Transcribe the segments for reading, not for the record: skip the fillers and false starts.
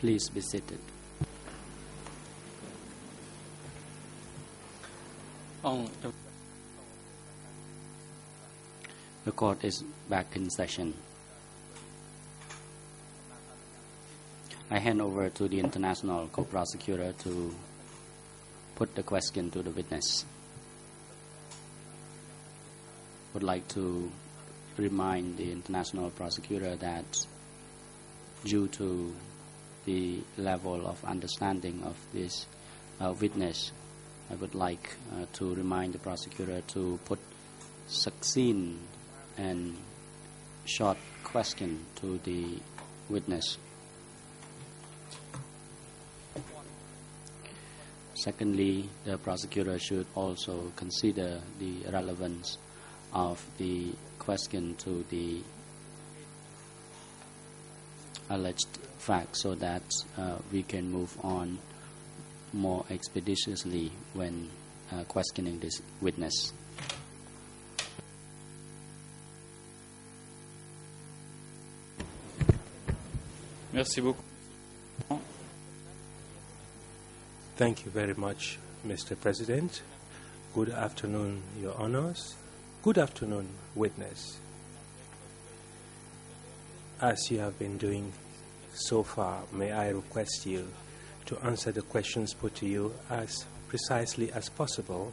Please be seated. The court is back in session. I hand over to the international co-prosecutor to put the question to the witness. Would like to remind the international prosecutor that due to the level of understanding of this witness, I would like to remind the prosecutor to put succinct and short question to the witness. Secondly, the prosecutor should also consider the relevance of the question to the alleged fact so that we can move on more expeditiously when questioning this witness. Merci beaucoup. Thank you very much, Mr. President. Good afternoon, Your Honors. Good afternoon, witness. As you have been doing so far, may I request you to answer the questions put to you as precisely as possible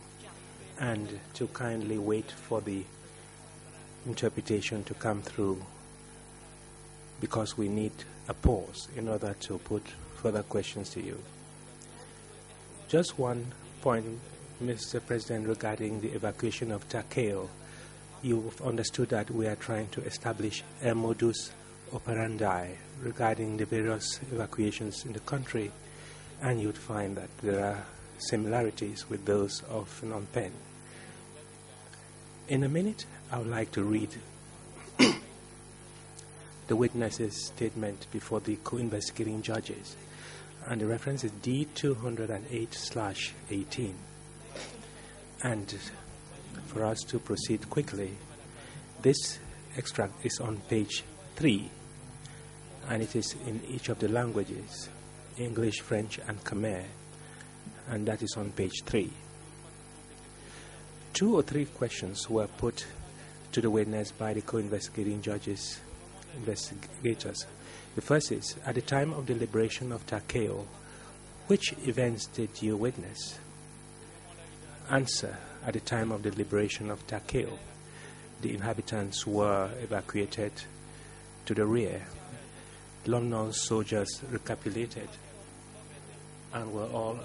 and to kindly wait for the interpretation to come through, because we need a pause in order to put further questions to you. Just one point, Mr. President, regarding the evacuation of Takeo. You've understood that we are trying to establish a modus operandi regarding the various evacuations in the country, and you'd find that there are similarities with those of Phnom Penh. In a minute, I would like to read the witness's statement before the co-investigating judges, and the reference is D208/18. And for us to proceed quickly, this extract is on page 3, and it is in each of the languages, English, French, and Khmer, and that is on page 3. 2 or 3 questions were put to the witness by the co-investigating investigators. The first is, at the time of the liberation of Takeo, which events did you witness? Answer, at the time of the liberation of Takeo, the inhabitants were evacuated to the rear. London soldiers recapitulated and were all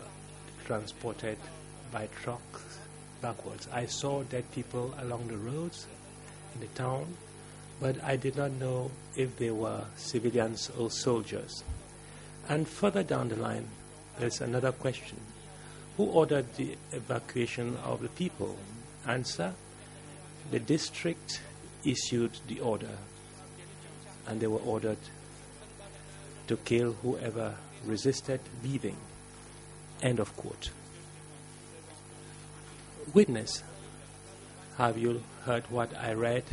transported by trucks backwards. I saw dead people along the roads in the town, but I did not know if they were civilians or soldiers. And further down the line, there's another question. Who ordered the evacuation of the people? Answer, the district issued the order, and they were ordered to kill whoever resisted leaving. End of quote. Witness, have you heard what I read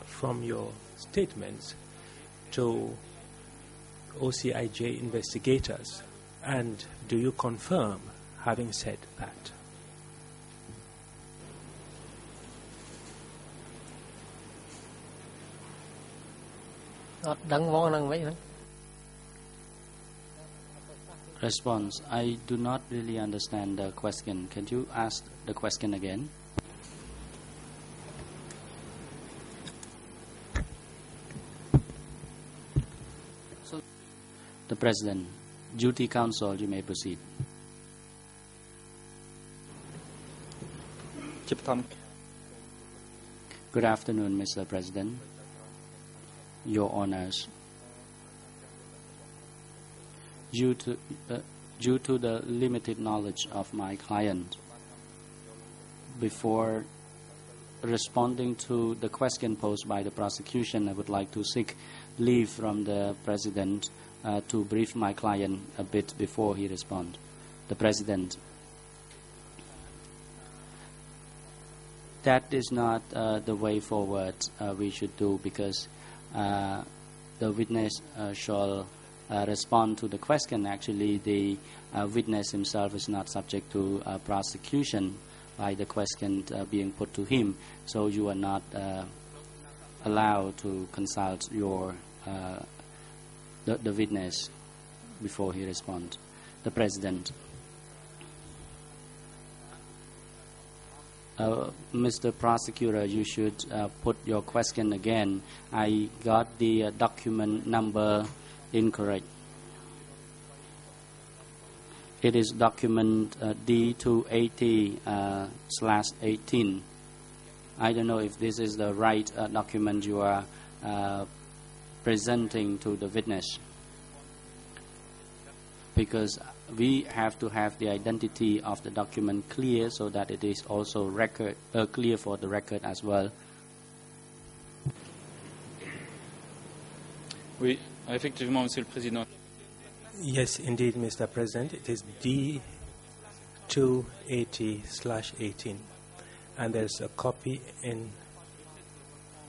from your statements to OCIJ investigators, and do you confirm having said that? Response, I do not really understand the question. Can you ask the question again? The President, Duty Counsel, you may proceed. Good afternoon, Mr. President. Your Honors. Due to the limited knowledge of my client, before responding to the question posed by the prosecution, I would like to seek leave from the President to brief my client a bit before he responds. The President, that is not the way forward we should do, because the witness shall respond to the question. Actually, the witness himself is not subject to prosecution by the question being put to him. So you are not allowed to consult your the witness before he responds. The President. Mr. Prosecutor, you should put your question again. I got the document number incorrect. It is document D280/18. I don't know if this is the right document you are presenting to the witness, because we have to have the identity of the document clear so that it is also clear for the record as well. Oui, effectivement, Monsieur le Président. Yes, indeed, Mr. President. It is D280/18. And there's a copy in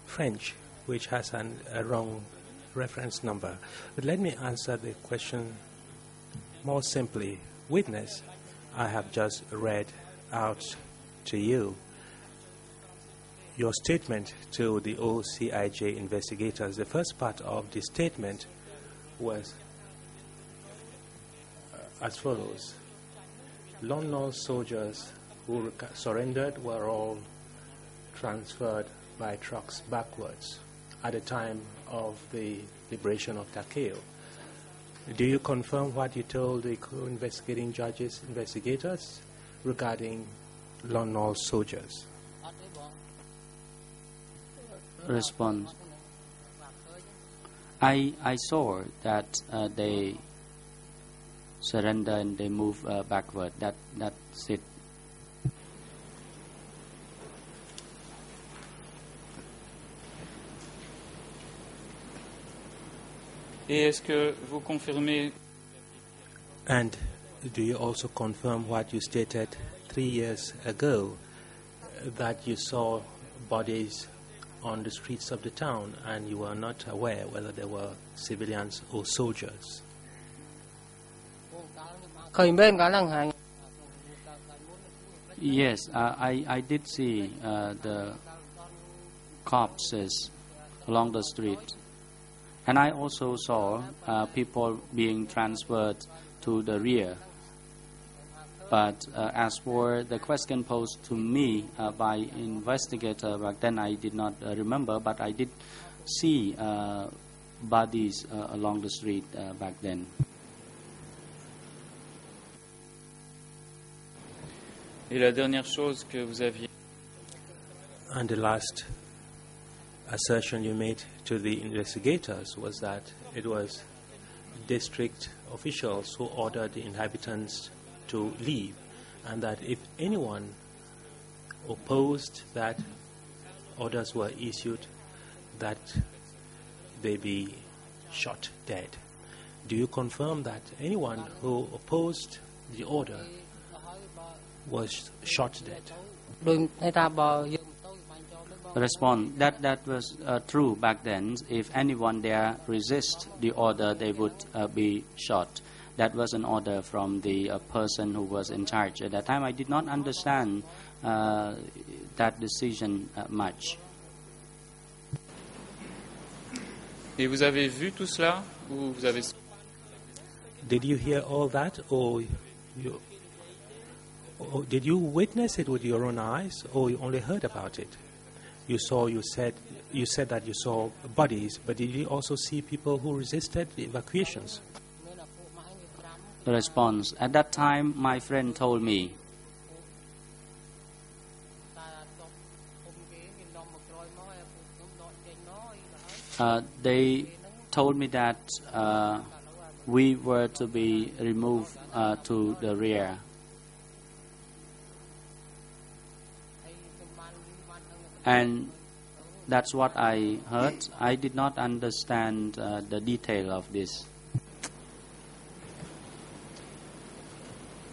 French which has a wrong reference number. But let me answer the question more simply. Witness, I have just read out to you your statement to the OCIJ investigators. The first part of the statement was as follows. Lon Nol soldiers who surrendered were all transferred by trucks backwards at the time of the liberation of Takeo. Do you confirm what you told the investigating investigators regarding Lon Nol soldiers? Response. I saw that they surrender and they move backward. That's it. Et est-ce que vous confirmez? And do you also confirm what you stated 3 years ago, that you saw bodies on the streets of the town and you were not aware whether they were civilians or soldiers? Yes, I did see the corpses along the street. And I also saw people being transferred to the rear. But as for the question posed to me by investigator back then, I did not remember, but I did see bodies along the street back then. Et la dernière chose que vous aviez. And the last assertion you made to the investigators was that it was district officials who ordered the inhabitants to leave, and that if anyone opposed that orders were issued, that they be shot dead. Do you confirm that anyone who opposed the order was shot dead? Respond. That was true back then. If anyone there resist the order, they would be shot. That was an order from the person who was in charge. At that time, I did not understand that decision much. Et vous avez vu tout cela ou vous avez... Did you hear all that, or did you witness it with your own eyes, or you only heard about it? You said that you saw bodies, but did you also see people who resisted the evacuations? The response. At that time, my friend told me. They told me that we were to be removed to the rear. And that's what I heard. I did not understand the detail of this.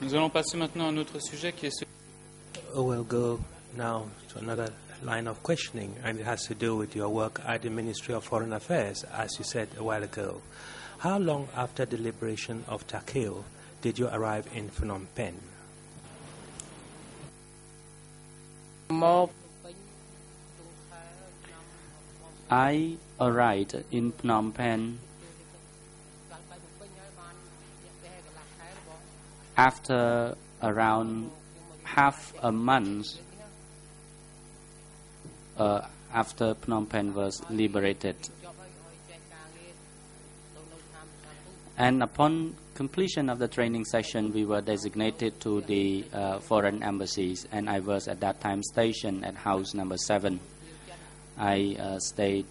Nous allons passer maintenant à un autre sujet qui est celui... We'll go now to another line of questioning, and it has to do with your work at the Ministry of Foreign Affairs, as you said a while ago. How long after the liberation of Takeo did you arrive in Phnom Penh? I arrived in Phnom Penh after around half a month after Phnom Penh was liberated. And upon completion of the training session, we were designated to the foreign embassies, and I was at that time stationed at house number 7. I stayed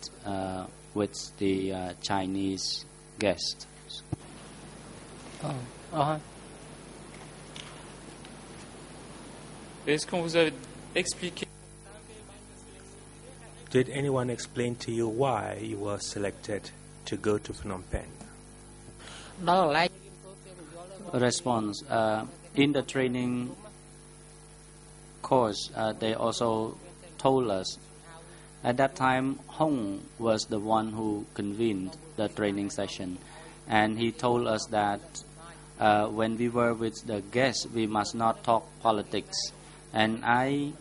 with the Chinese guest. Est-ce qu'on vous a expliqué? Did anyone explain to you why you were selected to go to Phnom Penh? Response. In the training course, they also told us. At that time, Hong was the one who convened the training session, and he told us that when we were with the guests, we must not talk politics. And I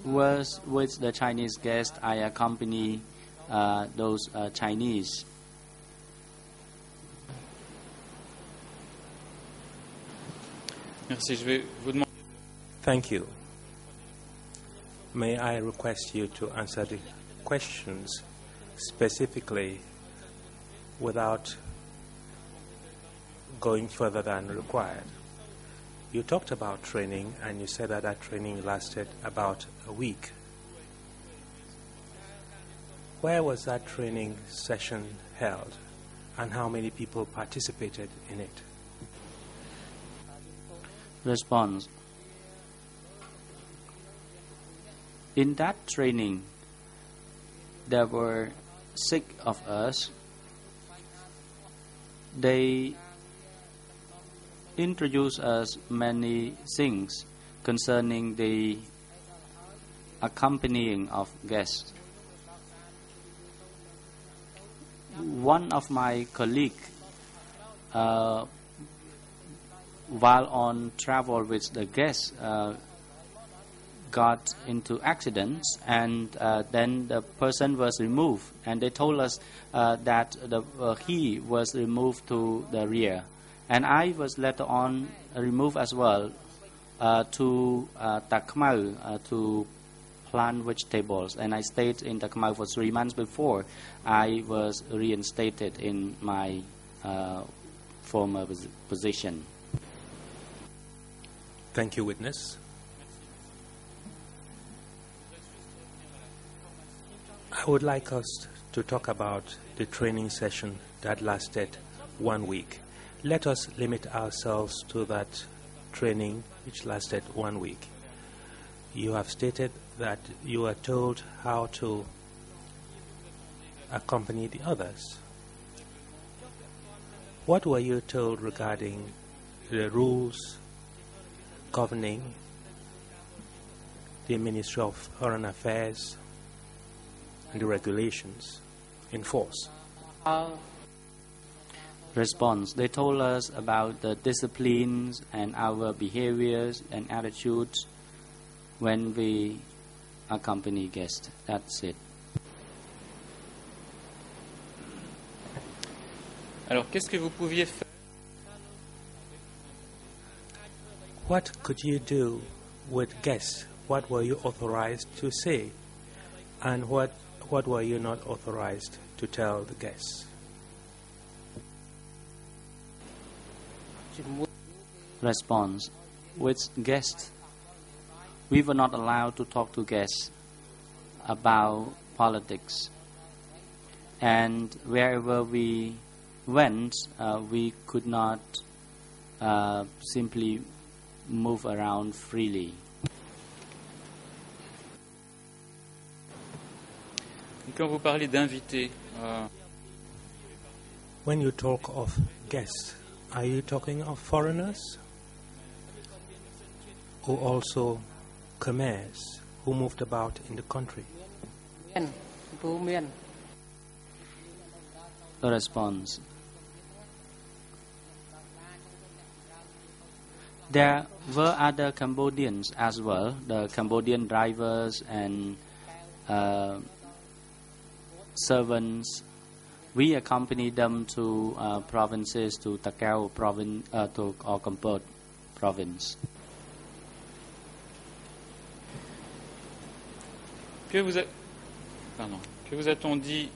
was with the Chinese guest. I accompany those Chinese. Merci. Je vais vous demander. Thank you. May I request you to answer the questions specifically without going further than required? You talked about training, and you said that that training lasted about a week. Where was that training session held, and how many people participated in it? Response. In that training, there were 6 of us. They introduced us many things concerning the accompanying of guests. One of my colleagues, while on travel with the guests, got into accidents, and then the person was removed, and they told us that he was removed to the rear, and I was later on removed as well to Takmau to plant vegetables, and I stayed in Takmau for 3 months before I was reinstated in my former position. Thank you, witness. I would like us to talk about the training session that lasted 1 week. Let us limit ourselves to that training which lasted 1 week. You have stated that you were told how to accompany the others. What were you told regarding the rules governing the Ministry of Foreign Affairs and the regulations in force? Response. They told us about the disciplines and our behaviors and attitudes when we accompany guests. That's it. Alors, qu'est-ce que vous pouviez faire? What could you do with guests? What were you authorized to say? And what were you not authorized to tell the guests? Response. With guests, we were not allowed to talk to guests about politics. And wherever we went, we could not simply move around freely. Quand vous parlez d'invités, when you talk of guests, are you talking of foreigners or also Khmers who moved about in the country? Response. There were other Cambodians as well, the Cambodian drivers and servants. We accompanied them to provinces, to Takeo province, to Kampot province. Que vous a-t-on dit?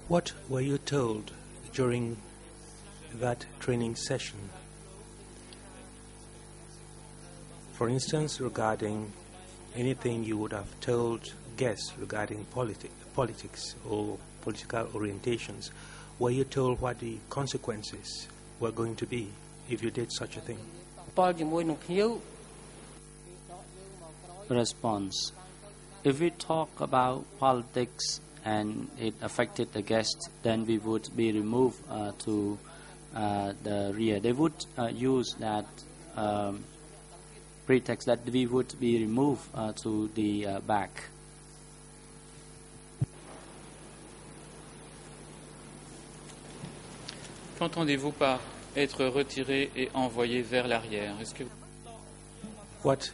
What were you told during that training session? For instance, regarding anything you would have told guests regarding politics or political orientations, were you told what the consequences were going to be if you did such a thing? Response. If we talk about politics and it affected the guest, then we would be removed to the rear. They would use that pretext that we would be removed to the back. Qu'entendez-vous par être retiré et envoyé vers l'arrière? What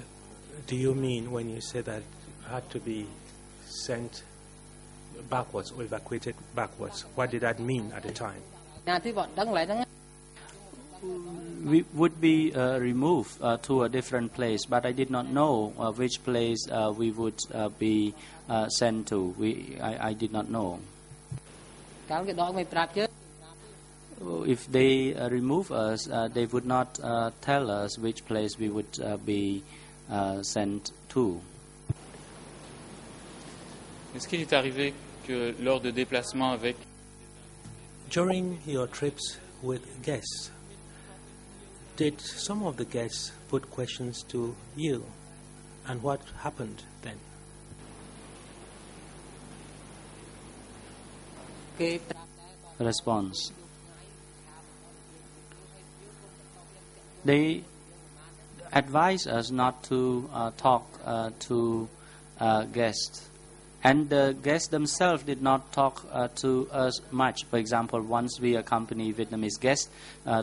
do you mean when you say that had to be sent backwards or evacuated backwards? What did that mean at the time? We would be removed to a different place, but I did not know which place we would be sent to. I did not know. If they remove us, they would not tell us which place we would be sent to. Est-ce qu'il est arrivé que lors de déplacements avec During your trips with guests, did some of the guests put questions to you? And what happened then? Response. They advise us not to talk to guests. And the guests themselves did not talk to us much. For example, once we accompanied Vietnamese guests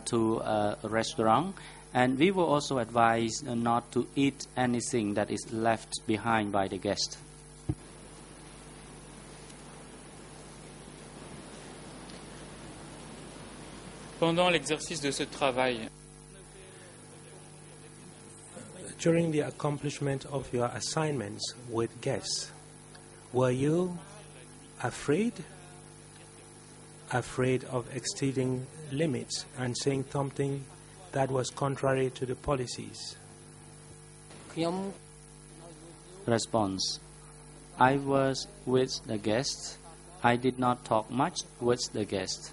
to a restaurant, and we were also advised not to eat anything that is left behind by the guest. Pendant l'exercice de ce travail, during the accomplishment of your assignments with guests, were you afraid of exceeding limits and saying something that was contrary to the policies? Response. I was with the guests. I did not talk much with the guests.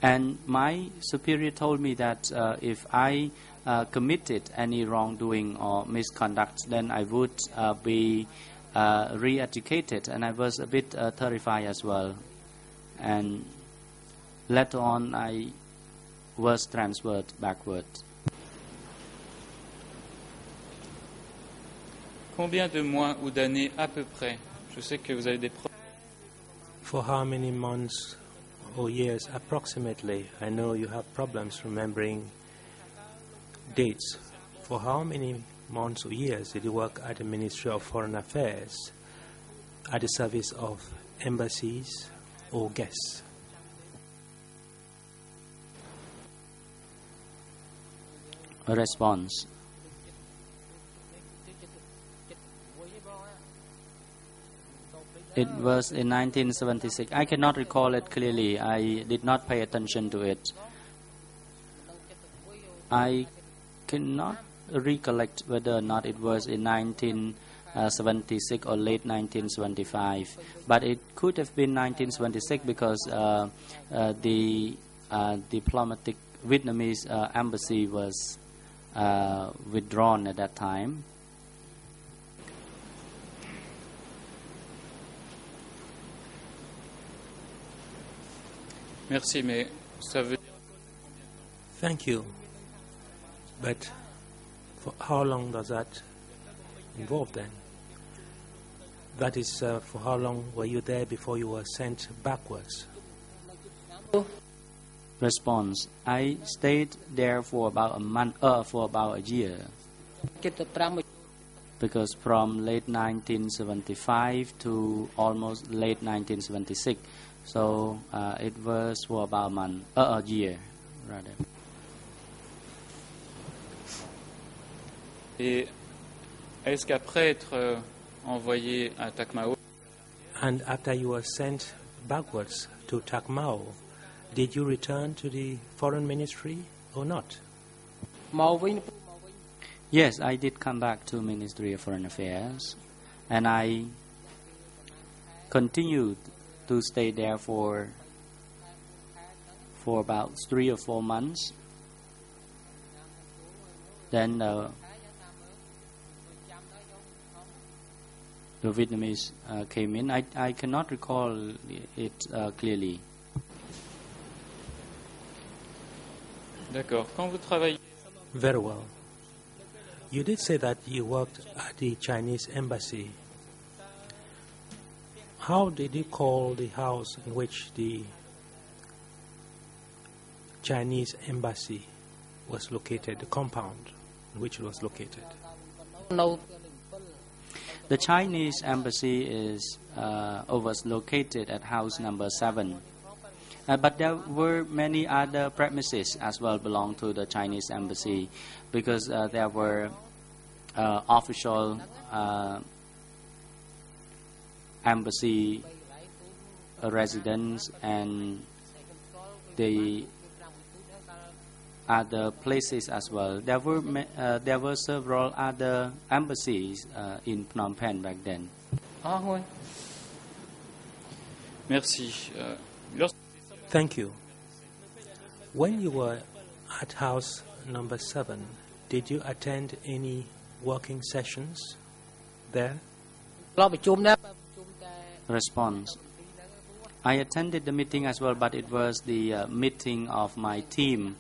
And my superior told me that if I committed any wrongdoing or misconduct, then I would be re-educated, and I was a bit terrified as well. And later on, I was transferred backward. Combien de mois ou d'années à peu près? Je sais que vous avez des problèmes. For how many months or years approximately? I know you have problems remembering dates. For how many months or years did you work at the Ministry of Foreign Affairs, at the service of embassies or guests? A response. It was in 1976. I cannot recall it clearly. I did not pay attention to it. I cannot recollect whether or not it was in 1976 or late 1975. But it could have been 1976 because the diplomatic Vietnamese embassy was withdrawn at that time. Merci, mais ça veut... Thank you. But For how long does that involve then? That is, for how long were you there before you were sent backwards? Response: I stayed there for about a month, for about a year. Because from late 1975 to almost late 1976, so it was for about a year, rather. Et est-ce qu'après être envoyé à Takmao, And after you were sent backwards to Takmao, did you return to the foreign ministry or not? Yes, I did come back to Ministry of Foreign Affairs, and I continued to stay there for about 3 or 4 months. Then the Vietnamese came in. I cannot recall it clearly. D'accord. Quand vous travaillez, Very well. You did say that you worked at the Chinese embassy. How did you call the house in which the Chinese embassy was located, the compound in which it was located? The Chinese embassy was located at house number 7. But there were many other premises as well belong to the Chinese embassy, because there were official embassy residence and the other places as well. There were several other embassies in Phnom Penh back then. merci. Thank you. When you were at house number 7, did you attend any working sessions there? Response: I attended the meeting as well, but it was the meeting of my team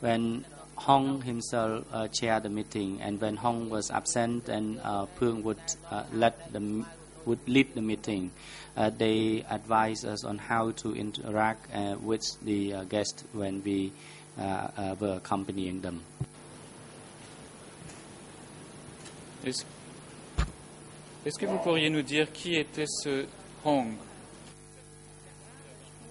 when Hong himself chaired the meeting, and when Hong was absent, then Phuong would lead the meeting. They advised us on how to interact with the guests when we were accompanying them. Est-ce que vous pourriez nous dire qui était ce Hong?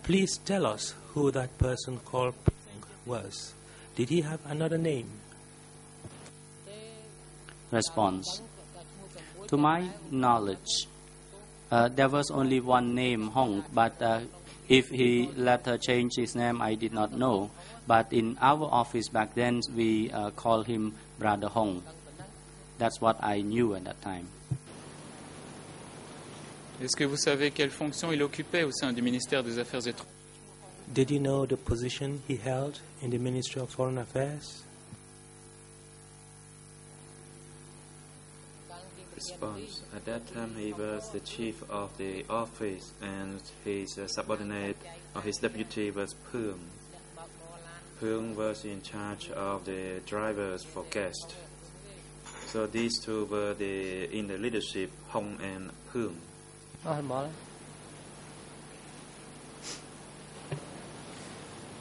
Please tell us who that person called Phuong was. Did he have another name? Response: to my knowledge, there was only one name, Hong, but if he later changed his name, I did not know. But in our office back then, we called him Brother Hong. That's what I knew at that time. Est-ce que vous savez quelle fonction il occupait au sein du ministère des Affaires étrangères? Did you know the position he held in the Ministry of Foreign Affairs? Response: at that time he was the chief of the office, and his subordinate or his deputy was Phuong. Phuong was in charge of the drivers for guests. So these two were in the leadership, Hong and Phuong.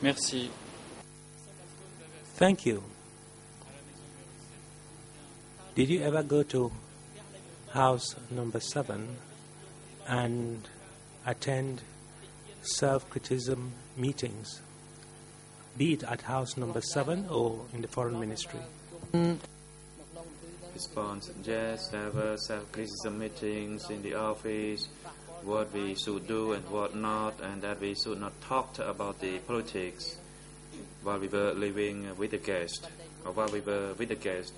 Merci. Thank you. Did you ever go to house number 7 and attend self-criticism meetings, be it at house number 7 or in the foreign ministry? Response: yes, there were self-criticism meetings in the office, what we should do and what not, and that we should not talk about the politics while we were living with the guest, or while we were with the guest.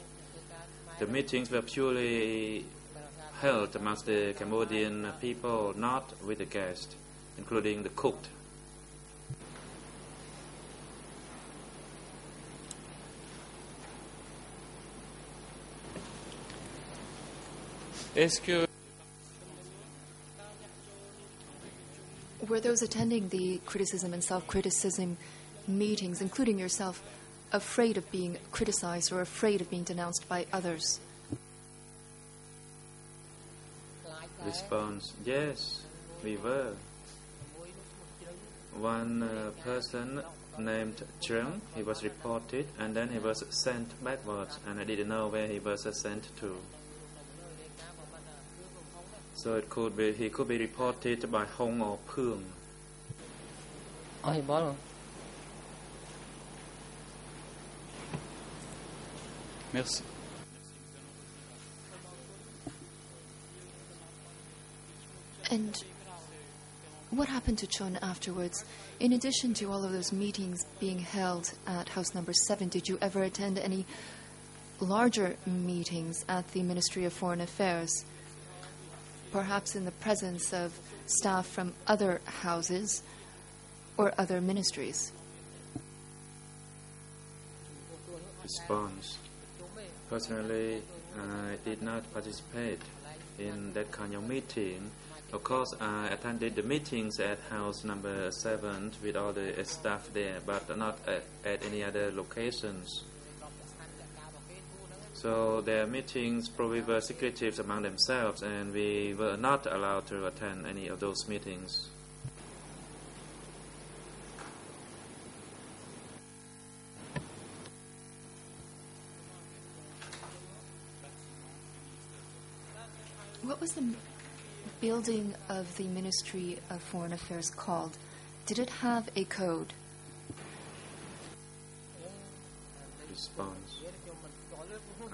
The meetings were purely held amongst the Cambodian people, not with the guest, including the cook. Est-ce que were those attending the criticism and self-criticism meetings, including yourself, afraid of being criticized or afraid of being denounced by others? Response: yes, we were. One person named Chung, he was reported and then he was sent backwards, and I didn't know where he was sent to. So he could be reported by Hong or Pung. Merci. And what happened to Chun afterwards? In addition to all of those meetings being held at house number 7, did you ever attend any larger meetings at the Ministry of Foreign Affairs? Perhaps in the presence of staff from other houses or other ministries? Response: personally, I did not participate in that kind of meeting. Of course, I attended the meetings at house number 7 with all the staff there, but not at any other locations. So their meetings probably were secretive among themselves, and we were not allowed to attend any of those meetings. What was the building of the Ministry of Foreign Affairs called? Did it have a code? Response: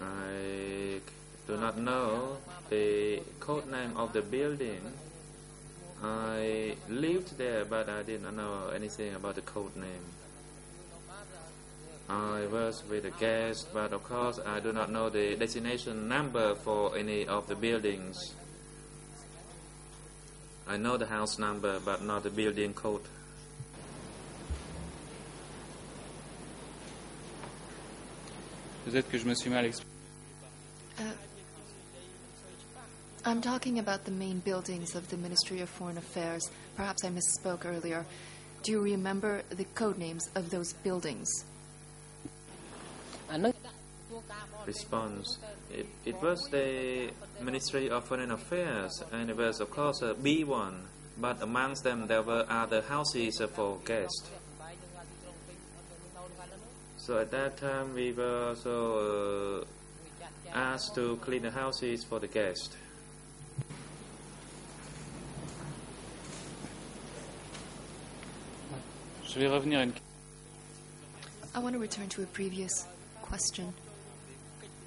I do not know the code name of the building. I lived there, but I did not know anything about the code name. I was with a guest, but of course I do not know the destination number for any of the buildings. I know the house number, but not the building code. Peut-être que je me suis mal exprimé. I'm talking about the main buildings of the Ministry of Foreign Affairs. Perhaps I misspoke earlier. Do you remember the code names of those buildings? Response: it was the Ministry of Foreign Affairs, and it was of course a B1, but amongst them there were other houses for guests. So at that time we were also asked to clean the houses for the guests. Je vais revenir à une... I want to return to a previous question.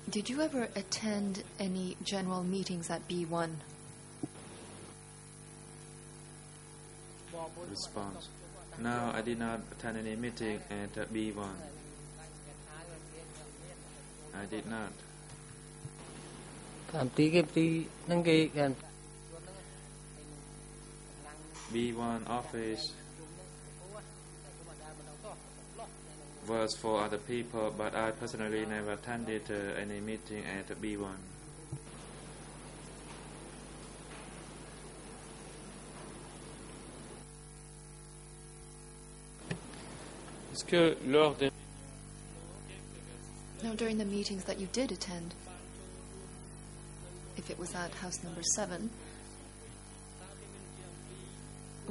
Did you ever attend any general meetings at B1? Response: no, I did not attend any meeting at B1. I did not. B1 office was for other people, but I personally never attended any meeting at B1. Est-ce que lors des... Now, during the meetings that you did attend, if it was at house number 7,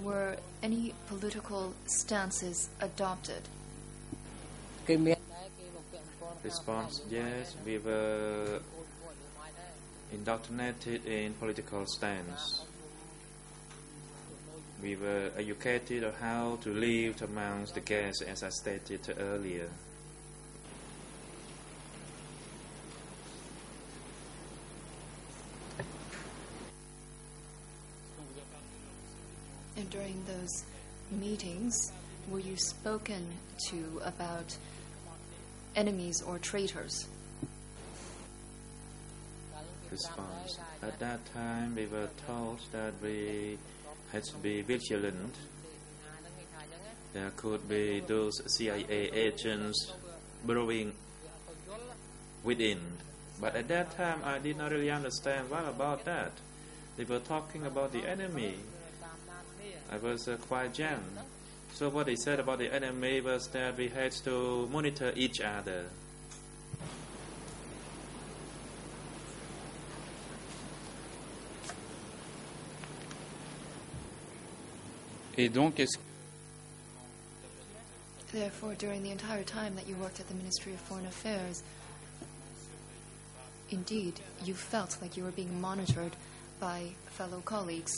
were any political stances adopted? Response: yes, we were indoctrinated in political stance. We were educated on how to live amongst the guests, as I stated earlier. And during those meetings, were you spoken to about enemies or traitors? Response: at that time we were told that we had to be vigilant. There could be those CIA agents brewing within. But at that time I did not really understand what about that. They were talking about the enemy. I was quite young. So what they said about the enemy was that we had to monitor each other. Et donc, Therefore, during the entire time that you worked at the Ministry of Foreign Affairs, indeed, you felt like you were being monitored by fellow colleagues.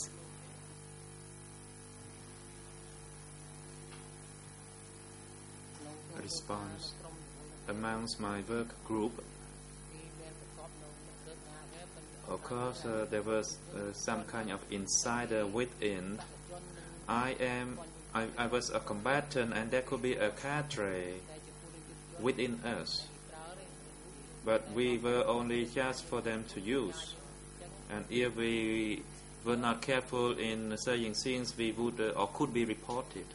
Response. Amongst my work group, of course, there was some kind of insider within. I was a combatant, and there could be a cadre within us. But we were only just for them to use. And if we were not careful in saying things, we would or could be reported.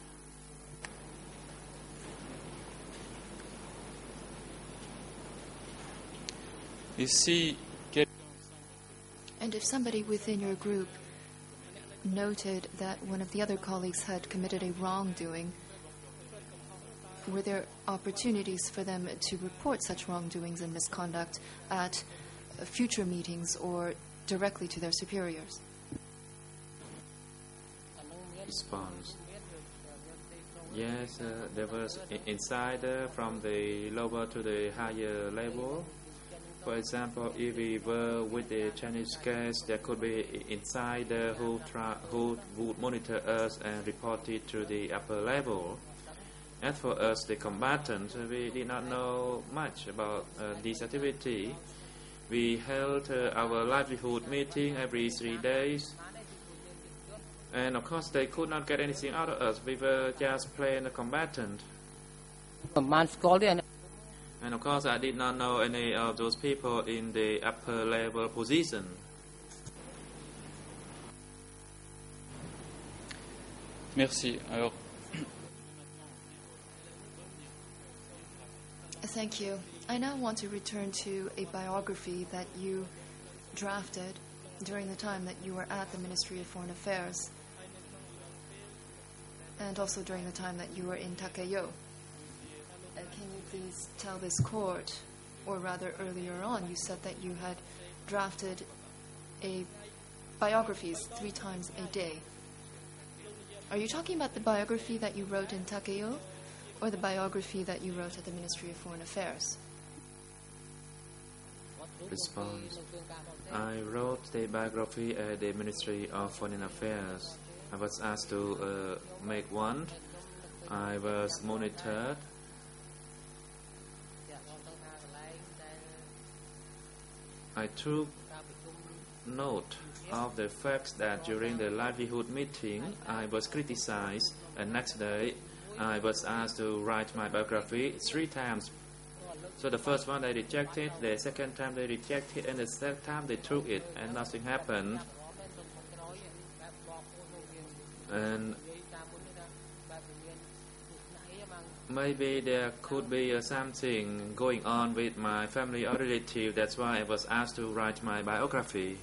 And if somebody within your group noted that one of the other colleagues had committed a wrongdoing, were there opportunities for them to report such wrongdoings and misconduct at future meetings or directly to their superiors? Response. Yes, there was insider from the lower to the higher level. For example, if we were with the Chinese case, there could be insider who would monitor us and report it to the upper level. As for us, the combatants, we did not know much about this activity. We held our livelihood meeting every 3 days. And of course, they could not get anything out of us. We were just plain a combatant. And of course, I did not know any of those people in the upper level position. Merci. Alors, Thank you. I now want to return to a biography that you drafted during the time that you were at the Ministry of Foreign Affairs, and also during the time that you were in Takeo. Can you please tell this court, or rather earlier on, you said that you had drafted biographies 3 times a day. Are you talking about the biography that you wrote in Takeo, or the biography that you wrote at the Ministry of Foreign Affairs? Response. I wrote the biography at the Ministry of Foreign Affairs. I was asked to make one. I was monitored. I took note of the fact that during the livelihood meeting, I was criticized, and next day, I was asked to write my biography 3 times. So the first one they rejected, the second time they rejected, and the third time they took it, and nothing happened. And maybe there could be something going on with my family or relative. That's why I was asked to write my biography.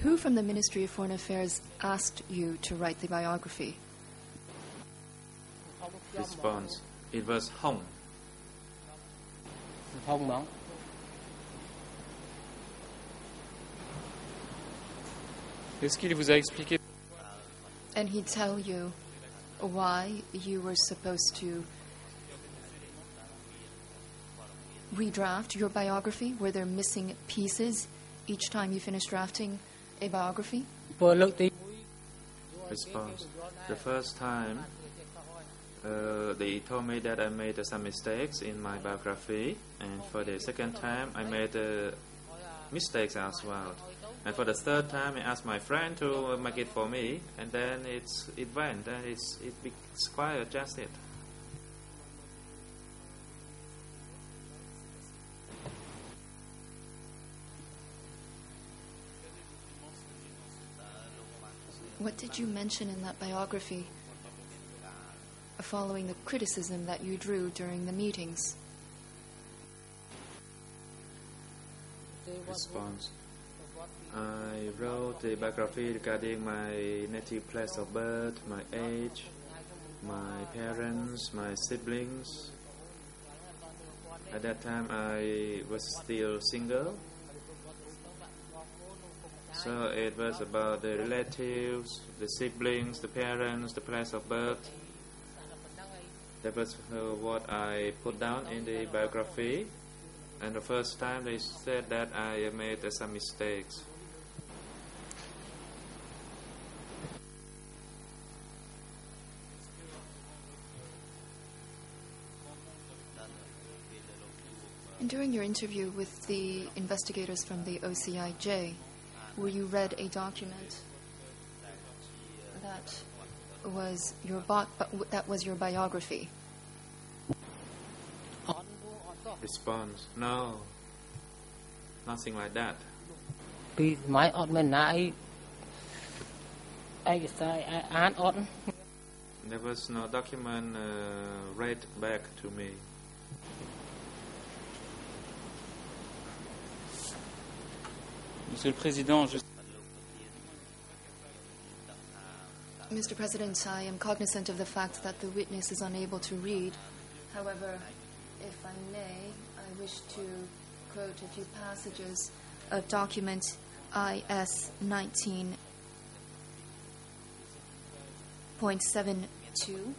Who from the Ministry of Foreign Affairs asked you to write the biography? Response. It was Hong. est-ce qu'il vous a expliqué? And he'd tell you why you were supposed to redraft your biography? Were there missing pieces each time you finished drafting a biography? Response. The first time, they told me that I made some mistakes in my biography, and for the second time, I made mistakes as well. And for the third time, I asked my friend to make it for me, and then it went, and it's quite adjusted. What did you mention in that biography following the criticism that you drew during the meetings? Response. I wrote the biography regarding my native place of birth, my age, my parents, my siblings. At that time I was still single. So it was about the relatives, the siblings, the parents, the place of birth. That was what I put down in the biography. And the first time they said that I made some mistakes. And during your interview with the investigators from the OCIJ, where you read a document that was your biography. Response. No. Nothing like that. There was no document read back to me. Monsieur le Président, Mr. President, I am cognizant of the fact that the witness is unable to read. However, if I may, I wish to quote a few passages of document IS 19.72.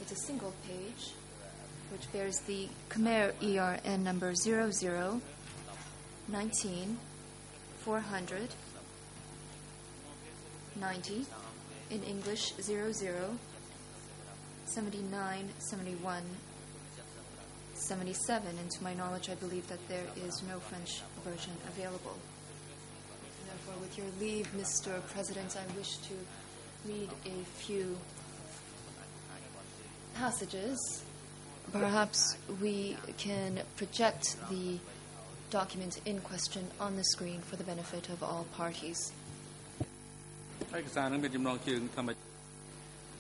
It's a single page which bears the Khmer ERN number 0019 400 90, in English 00 79 71 77, and to my knowledge I believe that there is no French version available. Therefore, with your leave, Mr. President, I wish to read a few passages. Perhaps we can project the document in question on the screen for the benefit of all parties.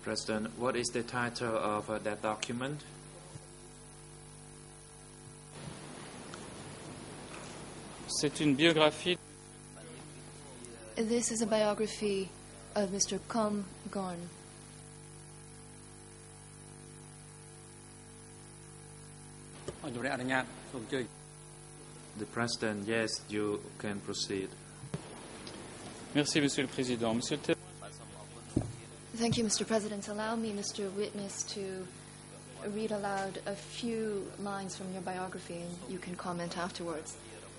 President, what is the title of that document? c'est une biographie. This is a biography of Mr. Kum Gorn. The President, yes, you can proceed. Merci, Monsieur le Président. Monsieur le Thank you, Mr. President. Allow me, Mr. Witness, to read aloud a few lines from your biography, and you can comment afterwards.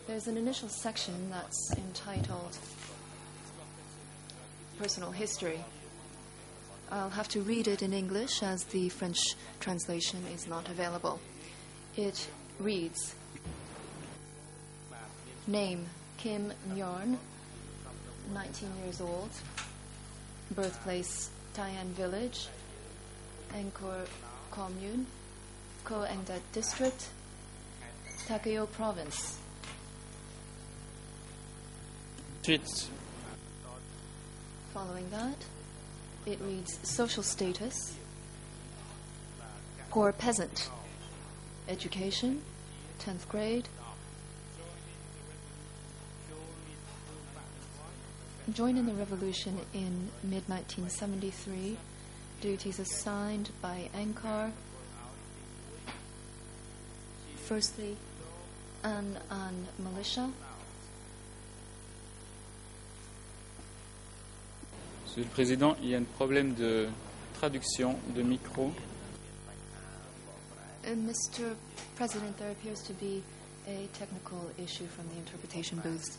There's an initial section that's entitled Personal History. I'll have to read it in English as the French translation is not available. It reads, Name, Kim Myorn, 19 years old. Birthplace, Tayan Village, Angkor Commune, Ko Engdat District, Takeo Province. Suite. Following that, it reads social status, poor peasant, education, 10th grade, join in the revolution in mid-1973, duties assigned by Angkor, firstly, An militia. Monsieur le Président, il y a un problème de traduction de micro. Mr. President, there appears to be a technical issue from the interpretation booth.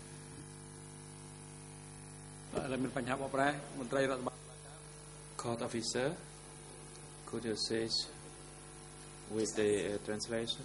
Court officer, could you assist with the translation?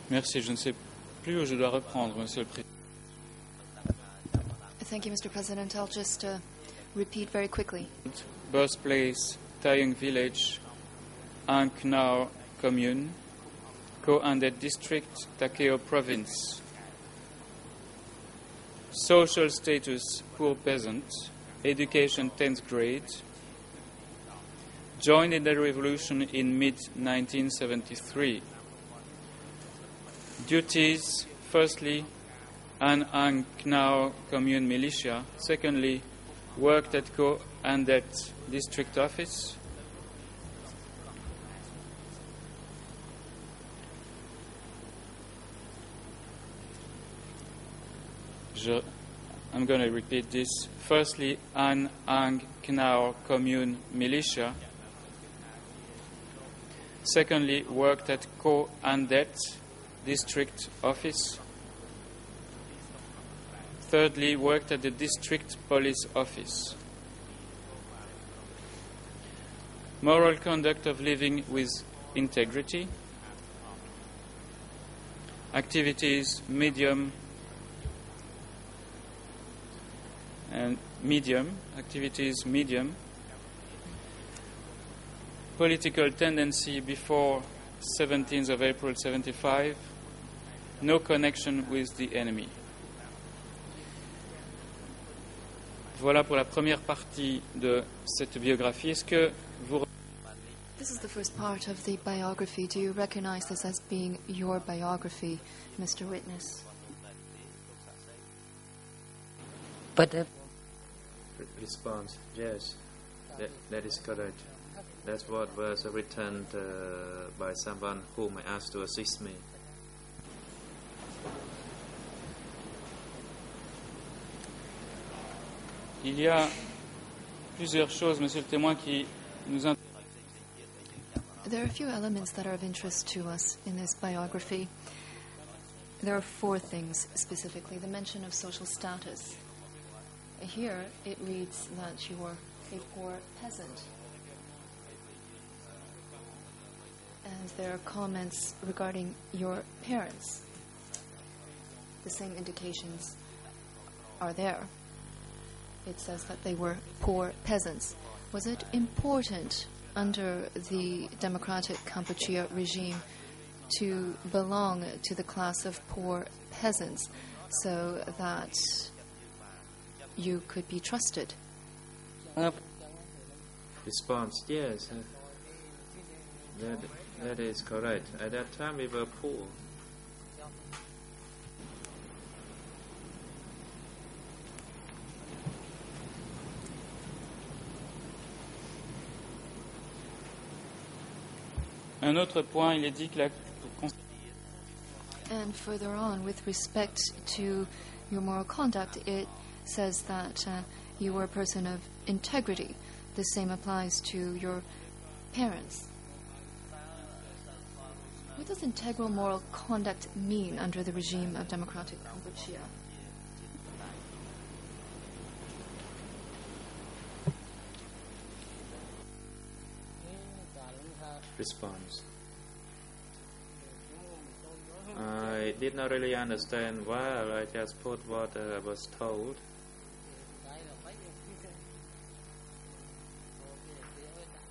Merci, je ne sais plus où je dois reprendre, Monsieur le Président. Thank you, Mr. President. I'll just repeat very quickly. Birthplace, Taiyang Village, Ang Knau Commune, Co-Andet District, Takeo Province. Social status, poor peasant. Education, 10th grade. Joined in the revolution in mid-1973. Duties, firstly, An Ang Knau Commune Militia. Secondly, worked at Co-Andet District Office. I'm going to repeat this. Firstly, An Ang Knau Commune Militia. Secondly, worked at Co-Andet District Office. Thirdly, worked at the District Police Office. Moral conduct of living with integrity. Activities medium and medium. Activities medium. Political tendency before 17th of April 75. No connection with the enemy. Voilà pour la première partie de cette biographie. Est-ce que vous... This is the first part of the biography. Do you recognize this as being your biography, Mr. Witness? Response, yes, that is correct. That's what was written by someone whom I asked to assist me. Il y a plusieurs choses, Monsieur le témoin, qui nous intéressent. There are a few elements that are of interest to us in this biography. There are 4 things specifically. The mention of social status. Here it reads that you were a poor peasant. And there are comments regarding your parents. The same indications are there. It says that they were poor peasants. Was it important under the democratic Kampuchea regime to belong to the class of poor peasants so that you could be trusted? Response, yes. That is correct. At that time we were poor. Un autre point, il est dit que la... And further on, with respect to your moral conduct, it says that you were a person of integrity. The same applies to your parents. What does integral moral conduct mean under the regime of democratic Kampuchea? Response. I did not really understand well. I just put what I was told.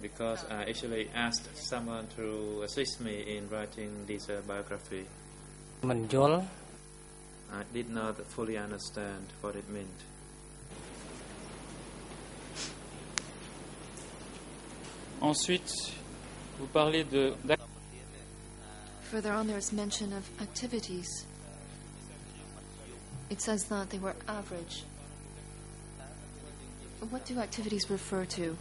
Because I actually asked someone to assist me in writing this biography. I did not fully understand what it meant. Ensuite, vous parlez de... Further on, there is mention of activities. It says that they were average. What do activities refer to?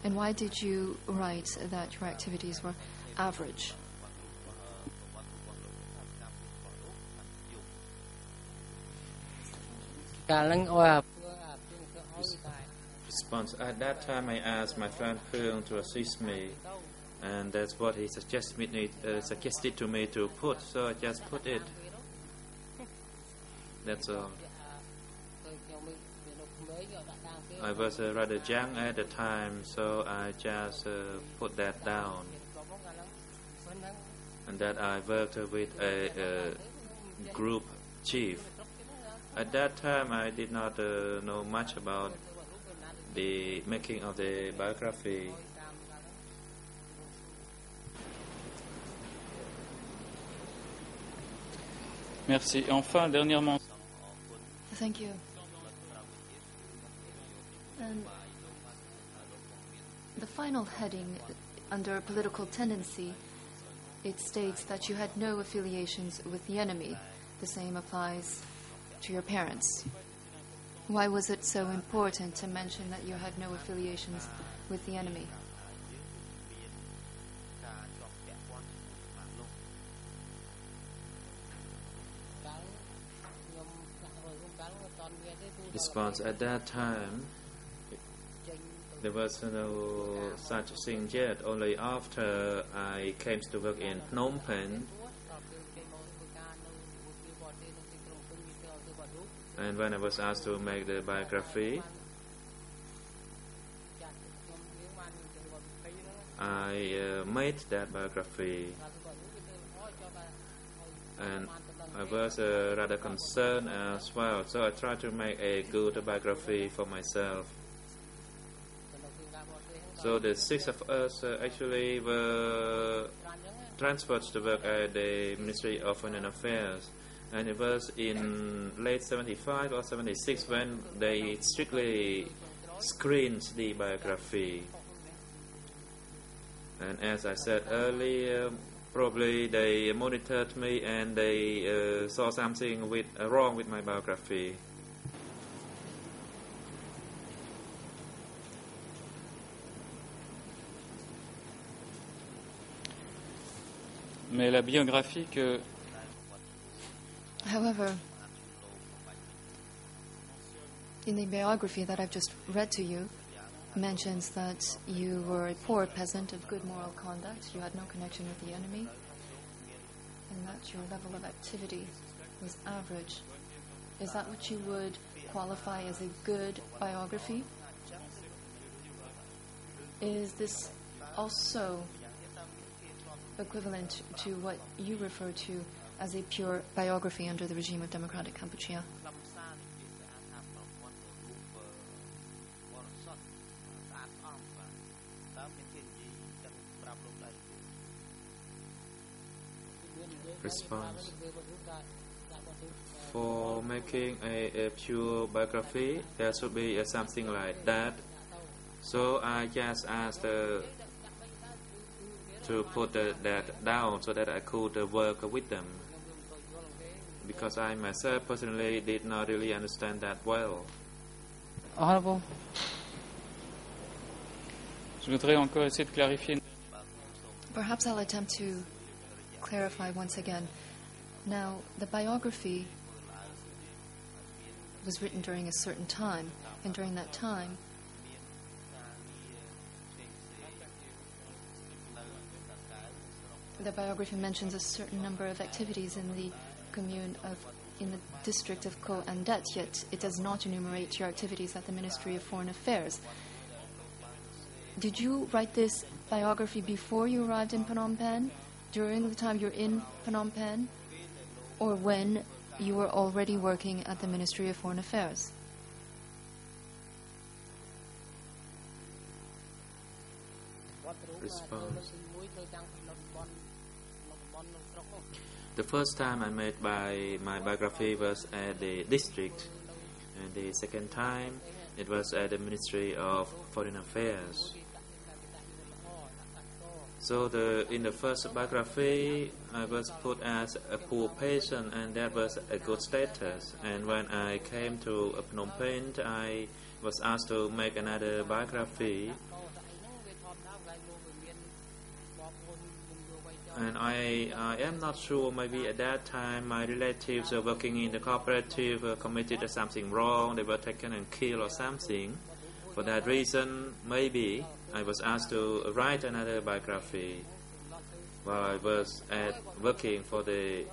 And why did you write that your activities were average? Response. At that time I asked my friend Pương to assist me, and that's what he suggested to me to put, so I just put it. That's all. I was rather young at the time, so I just put that down. and that I worked with a group chief. At that time, I did not know much about the making of the biography. Merci. Et enfin, dernièrement. Thank you. And the final heading under political tendency, it states that you had no affiliations with the enemy. The same applies to your parents. Why was it so important to mention that you had no affiliations with the enemy? Response: at that time, there was no such thing yet. Only after I came to work in Phnom Penh, and when I was asked to make the biography, I made that biography, and I was rather concerned as well, so I tried to make a good biography for myself. So the 6 of us actually were transferred to work at the Ministry of Foreign Affairs, and it was in late 75 or 76 when they strictly screened the biography. And as I said earlier, probably they monitored me and they saw something wrong with my biography. Mais la biographie que... However, in the biography that I've just read to you, mentions that you were a poor peasant of good moral conduct, you had no connection with the enemy, and that your level of activity was average. Is that what you would qualify as a good biography? Is this also equivalent to what you refer to as a pure biography under the regime of Democratic Kampuchea? Response: for making a pure biography, there should be something like that. So I just asked to put that down so that I could work with them, because I myself personally did not really understand that well. Honorable. Je voudrais encore essayer de clarifier. Perhaps I'll attempt to clarify once again. Now, the biography was written during a certain time, and during that time, the biography mentions a certain number of activities in the in the district of Ko Andet, yet it does not enumerate your activities at the Ministry of Foreign Affairs. Did you write this biography before you arrived in Phnom Penh, during the time you're in Phnom Penh, or when you were already working at the Ministry of Foreign Affairs? Response: the first time I made my biography was at the district, and the second time it was at the Ministry of Foreign Affairs. So in the first biography, I was put as a poor patient, and that was a good status. And when I came to Phnom Penh, I was asked to make another biography. And I am not sure, maybe at that time my relatives were working in the cooperative committed something wrong, they were taken and killed or something. For that reason, maybe I was asked to write another biography while I was working for the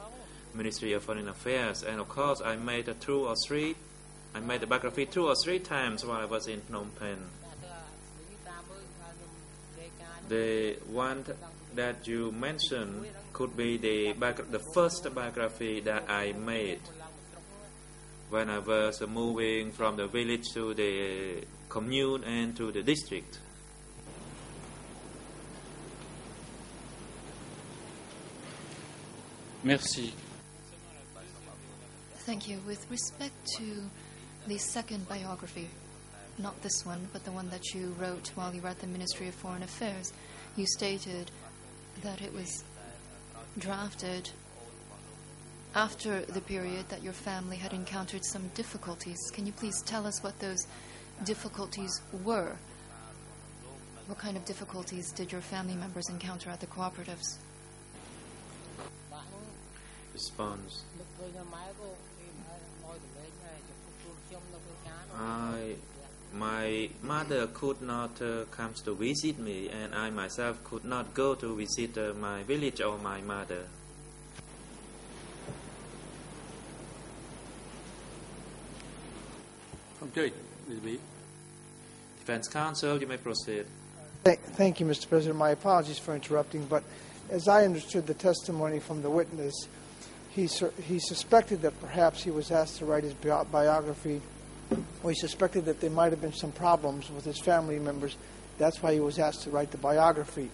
Ministry of Foreign Affairs. And of course, I made the biography 2 or 3 times while I was in Phnom Penh. The one that you mentioned could be the first biography that I made when I was moving from the village to the commune and to the district. Merci. Thank you. With respect to the second biography, not this one, but the one that you wrote while you were at the Ministry of Foreign Affairs, you stated that it was drafted after the period that your family had encountered some difficulties. Can you please tell us what those difficulties were? What kind of difficulties did your family members encounter at the cooperatives? Response. My mother could not come to visit me, and I myself could not go to visit my village or my mother. Defense Counsel, you may proceed. Thank you, Mr. President. My apologies for interrupting, but as I understood the testimony from the witness, he suspected that perhaps he was asked to write his biography, or he suspected that there might have been some problems with his family members. That's why he was asked to write the biography.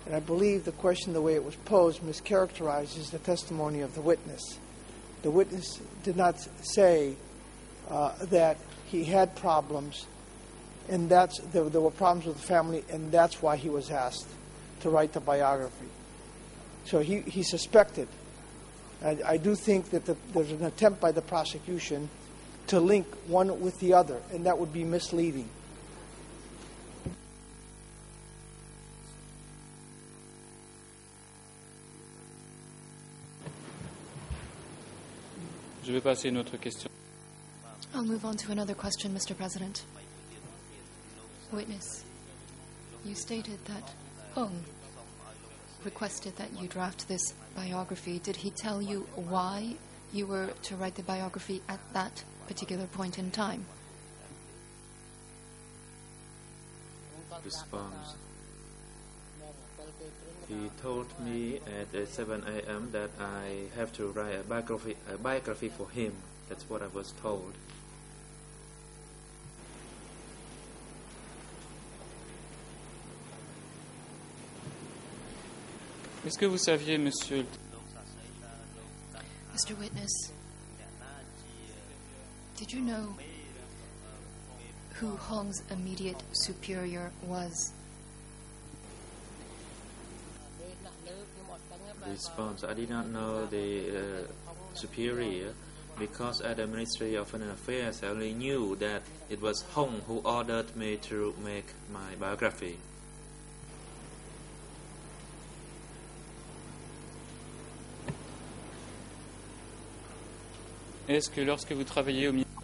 And I believe the question, the way it was posed, mischaracterizes the testimony of the witness. The witness did not say that he had problems, and there were problems with the family, and that's why he was asked to write the biography. So he suspected. I do think that there's an attempt by the prosecution to link one with the other, and that would be misleading. Je vais passer une autre question. I'll move on to another question, Mr. President. Witness, you stated that Hung requested that you draft this biography. Did he tell you why you were to write the biography at that particular point in time? Response. He told me at 7 a.m. that I have to write a biography for him. That's what I was told. Est-ce que vous saviez, monsieur Mr. Witness, did you know who Hong's immediate superior was? Response. I did not know the superior, because at the Ministry of Foreign Affairs I only knew that it was Hong who ordered me to make my biography. Est-ce que lorsque vous travailliez au ministère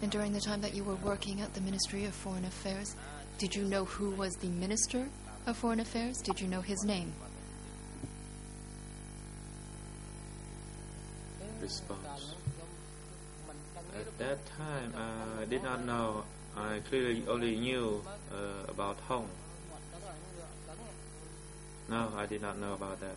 And during the time that you were working at the Ministry of Foreign Affairs, did you know who was the Minister of Foreign Affairs? Did you know his name? Response. At that time, I did not know. I clearly only knew about Hong. No, I did not know about that.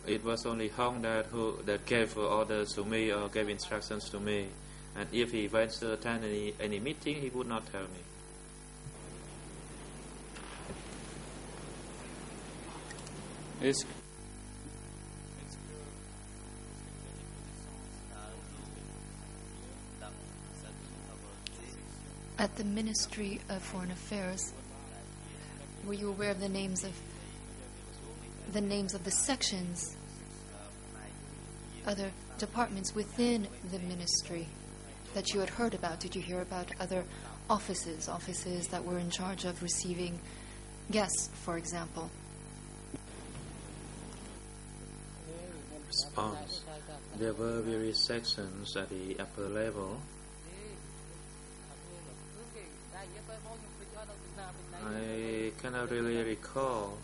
It was only Hong that gave orders to me or gave instructions to me. And if he wants to attend any meeting, he would not tell me. Est-ce At the Ministry of Foreign Affairs, were you aware of the names of the sections, other departments within the ministry that you had heard about? Did you hear about other offices that were in charge of receiving guests, for example? Response. There were various sections at the upper level. I cannot really recall.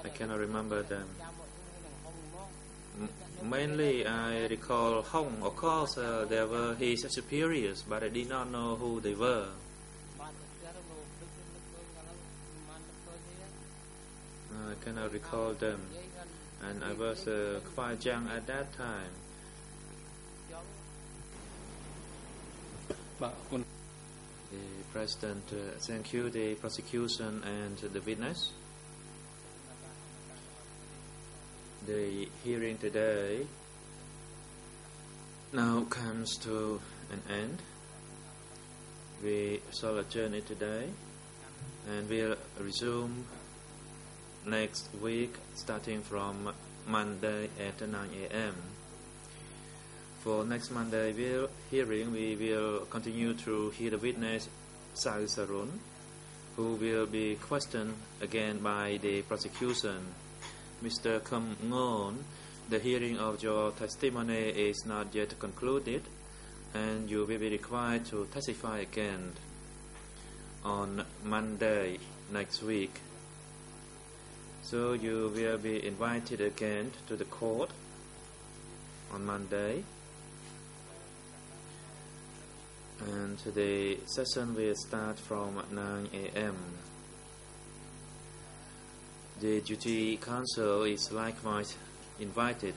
I cannot remember them. Mainly, I recall Hong. Of course, there were his superiors, but I did not know who they were. I cannot recall them, and I was quite young at that time. The President, thank you, the prosecution and the witness. The hearing today now comes to an end. We shall adjourn it today, and we'll resume next week starting from Monday at 9 a.m. For next Monday hearing, we will continue to hear the witness Sao Sarun, who will be questioned again by the prosecution. Mr. Kham Ngon, the hearing of your testimony is not yet concluded, and you will be required to testify again on Monday next week. So you will be invited again to the court on Monday, and the session will start from 9 a.m. The Duty Council is likewise invited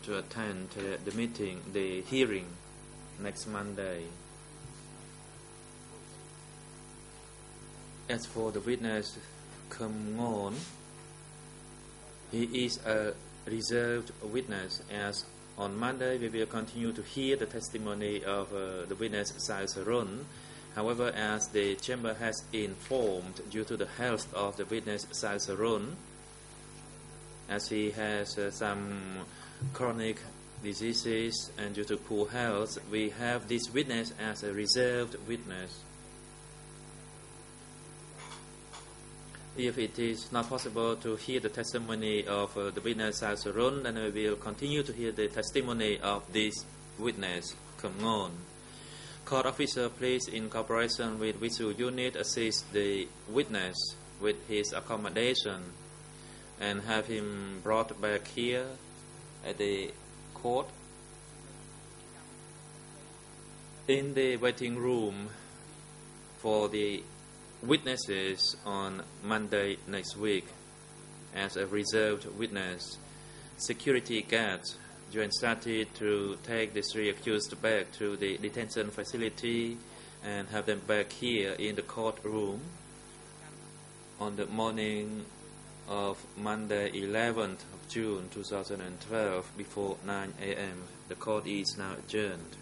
to attend the meeting, the hearing next Monday. As for the witness Kham Ngon, he is a reserved witness, as on Monday we will continue to hear the testimony of the witness Sao Sarun. However, as the chamber has informed, due to the health of the witness Sao Sarun, as he has some chronic diseases and due to poor health, we have this witness as a reserved witness. If it is not possible to hear the testimony of the witness Sao Sarun, then we will continue to hear the testimony of this witness Kham Ngon. Court officer, please, in cooperation with visual unit, assist the witness with his accommodation and have him brought back here at the court. In the waiting room for the witnesses on Monday next week, as a reserved witness, security guards, you instructed to take the three accused back to the detention facility and have them back here in the courtroom on the morning of Monday 11th of June 2012 before 9 a.m. The court is now adjourned.